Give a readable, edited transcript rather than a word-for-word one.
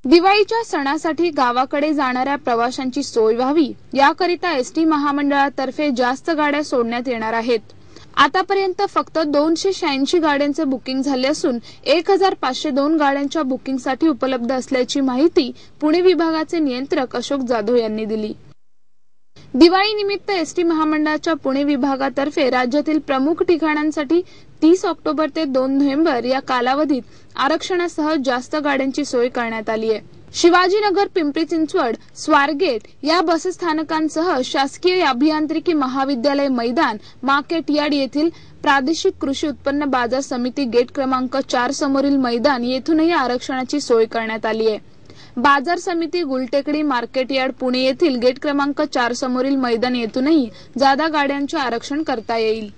दिवाळीच्या सणासाठी गावाकडे जाणाऱ्या प्रवाशांची सोय व्हावी याकरिता एसटी महामंडळातर्फे जास्त गाड्या सोडण्यात येणार आहेत। आतापर्यंत फक्त 286 गाड्यांचे बुकिंग झाले असून 1502 गाड्यांच्या बुकिंगसाठी उपलब्ध असल्याची माहिती पुणे विभागाचे नियंत्रक अशोक जाधव यांनी दिली। दिवाळीनिमित्त एसटी महामंडळाच्या पुणे विभागातर्फे राज्यातील प्रमुख ठिकाणांसाठी 30 ऑक्टोबर ते 2 नोव्हेंबर या कालावधीत आरक्षणासह जास्त गाड्यांची सोय करण्यात आली आहे। शिवाजीनगर, पिंपरी चिंचवड, स्वारगेट या बसस्थानकांसह शासकीय अभियांत्रिकी महाविद्यालय मैदान, मार्केट यार्ड येथील प्रादेशिक कृषी उत्पन्न बाजार समिती गेट क्रमांक 4 समोरील मैदान येथूनही आरक्षणाची सोय करण्यात आली आहे। बाजार समिती गुलटेकडी मार्केट यार्ड पुणे येथील गेट क्रमांक 4 समोरील मैदान येथूनही जादा गाड्यांचे आरक्षण करता येईल।